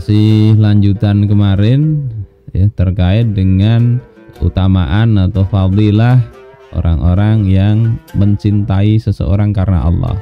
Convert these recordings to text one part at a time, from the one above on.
Masih lanjutan kemarin ya, terkait dengan utamaan atau fadilah orang-orang yang mencintai seseorang karena Allah.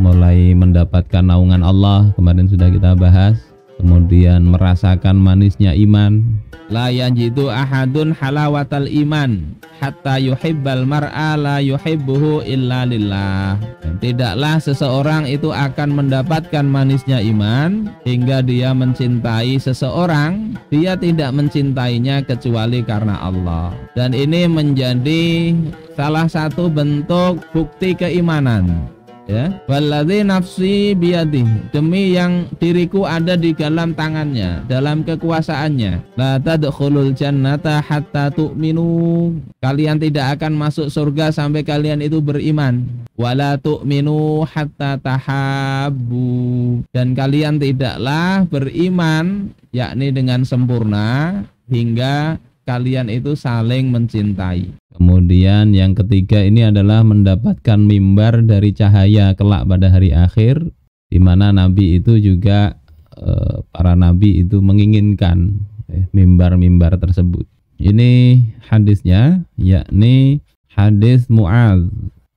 Mulai mendapatkan naungan Allah, kemarin sudah kita bahas. Kemudian merasakan manisnya iman. La yajidu ahadun halawatal iman hatta yuhibbal mar'a la yuhibbuhu illa lillah. Tidaklah seseorang itu akan mendapatkan manisnya iman hingga dia mencintai seseorang, dia tidak mencintainya kecuali karena Allah. Dan ini menjadi salah satu bentuk bukti keimanan. Ya, walladzi nafsi biyadihi, demi yang diriku ada di dalam tangannya, dalam kekuasaannya, la tadkhulul jannata hatta tu'minu, kalian tidak akan masuk surga sampai kalian itu beriman, wala tu'minu hatta tahabbu, dan kalian tidaklah beriman yakni dengan sempurna hingga kalian itu saling mencintai. Kemudian yang ketiga ini adalah mendapatkan mimbar dari cahaya kelak pada hari akhir, di mana Nabi itu juga para Nabi itu menginginkan mimbar-mimbar tersebut. Ini hadisnya yakni hadis Mu'adz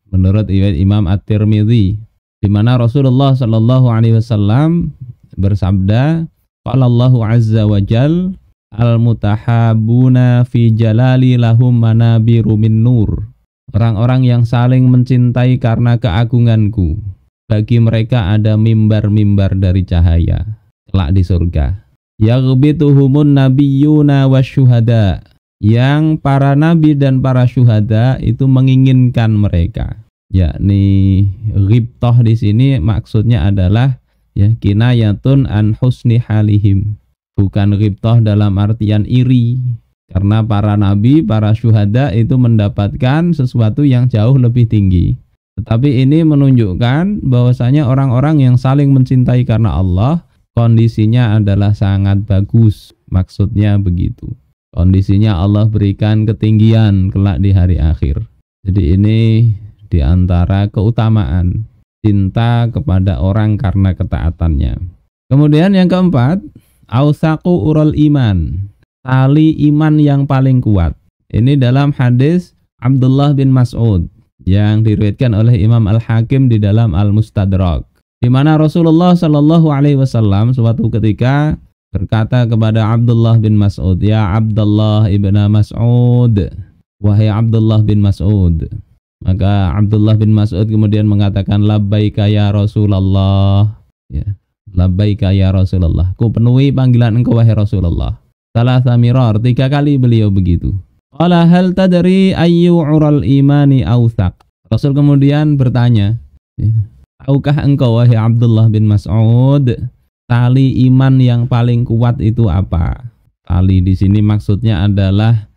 menurut Imam At-Tirmidzi, di mana Rasulullah Shallallahu Alaihi Wasallam bersabda, qala Allahu Azza wa Jalla, al-mutahabuna fi jalali lahum manabiru min nur. Orang-orang yang saling mencintai karena keagunganku, bagi mereka ada mimbar-mimbar dari cahaya kelak di surga. Yaghbituhumun nabiyyuna wasyuhada, yang para nabi dan para syuhada itu menginginkan mereka. Yakni ghibtah di sini maksudnya adalah ya kinayatun an husni halihim. Bukan ghibtah dalam artian iri, karena para nabi, para syuhada itu mendapatkan sesuatu yang jauh lebih tinggi. Tetapi ini menunjukkan bahwasanya orang-orang yang saling mencintai karena Allah, kondisinya adalah sangat bagus. Maksudnya begitu. Kondisinya Allah berikan ketinggian kelak di hari akhir. Jadi ini diantara keutamaan cinta kepada orang karena ketaatannya. Kemudian yang keempat, Ausaku ural iman, tali iman yang paling kuat. Ini dalam hadis Abdullah bin Mas'ud yang diriwayatkan oleh Imam Al-Hakim di dalam Al-Mustadrak, di mana Rasulullah Shallallahu Alaihi Wasallam suatu ketika berkata kepada Abdullah bin Mas'ud, ya Abdullah ibn Mas'ud, wahai Abdullah bin Mas'ud. Maka Abdullah bin Mas'ud kemudian mengatakan, labbaika ya Rasulullah, ya, labbaika ya Rasulullah, ku penuhi panggilan engkau wahai Rasulullah. Salasa mirar, 3 kali beliau begitu. Qala hal tadri ayyu ural imani awsaq. Rasul kemudian bertanya, tahukah engkau wahai Abdullah bin Mas'ud, tali iman yang paling kuat itu apa? Tali di sini maksudnya adalah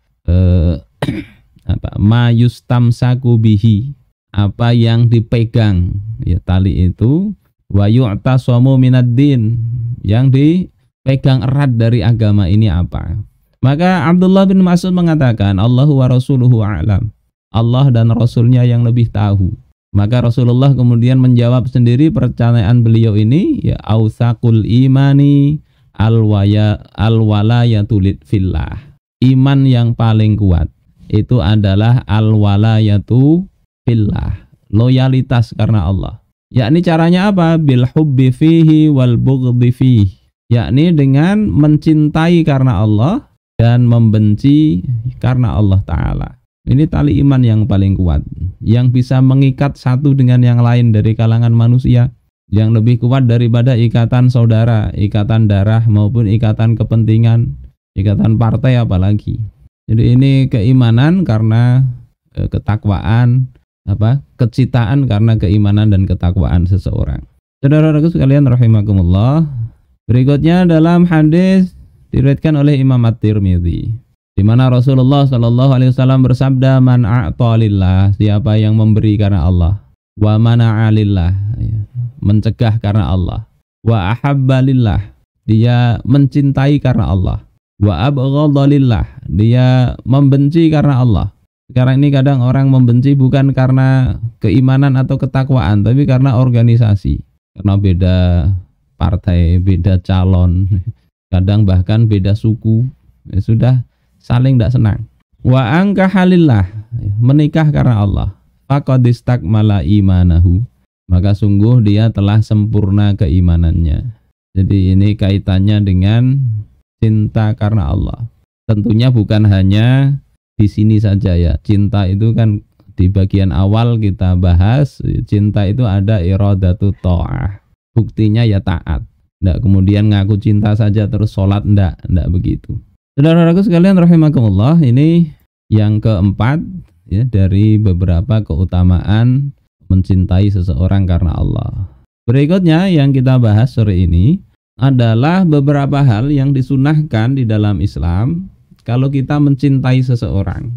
ma yustamsaku bihi, apa yang dipegang ya tali itu. Wa yu'tasamu minad-din, yang dipegang erat dari agama ini apa? Maka Abdullah bin Mas'ud mengatakan, Allahu wa rasuluhu a'lam, Allah dan Rasulnya yang lebih tahu. Maka Rasulullah kemudian menjawab sendiri pertanyaan beliau ini, ya autsaqul imani al-walayatu fillah. Iman yang paling kuat itu adalah al-walayatu fillah, loyalitas karena Allah. Yakni caranya apa? Bil hubbi fihi wal bughdhi fihi, yakni dengan mencintai karena Allah dan membenci karena Allah Ta'ala. Ini tali iman yang paling kuat, yang bisa mengikat satu dengan yang lain dari kalangan manusia, yang lebih kuat daripada ikatan saudara, ikatan darah maupun ikatan kepentingan, ikatan partai apalagi. Jadi ini keimanan karena ketakwaan, kecintaan karena keimanan dan ketakwaan seseorang. Saudara-saudaraku sekalian rahimakumullah, berikutnya dalam hadis diriwayatkan oleh Imam At-Tirmidzi, di mana Rasulullah Shallallahu Alaihi Wasallam bersabda, man a'ta lillah, siapa yang memberi karena Allah, wa mana'a lillah, mencegah karena Allah, wa ahabba lillah, dia mencintai karena Allah, wa abghadha lillah, dia membenci karena Allah. Sekarang ini kadang orang membenci bukan karena keimanan atau ketakwaan, tapi karena organisasi, karena beda partai, beda calon, kadang bahkan beda suku, ya sudah saling tidak senang. Wa angkahalillah, menikah karena Allah, faqad istakmala imanahu, maka sungguh dia telah sempurna keimanannya. Jadi ini kaitannya dengan cinta karena Allah. Tentunya bukan hanya di sini saja ya. Cinta itu kan di bagian awal kita bahas, cinta itu ada iradatu ta'ah. Buktinya ya taat. Nggak kemudian ngaku cinta saja terus sholat, nggak begitu. Saudara-saudaraku sekalian rahimakumullah, ini yang keempat ya dari beberapa keutamaan mencintai seseorang karena Allah. Berikutnya yang kita bahas sore ini adalah beberapa hal yang disunahkan di dalam Islam kalau kita mencintai seseorang.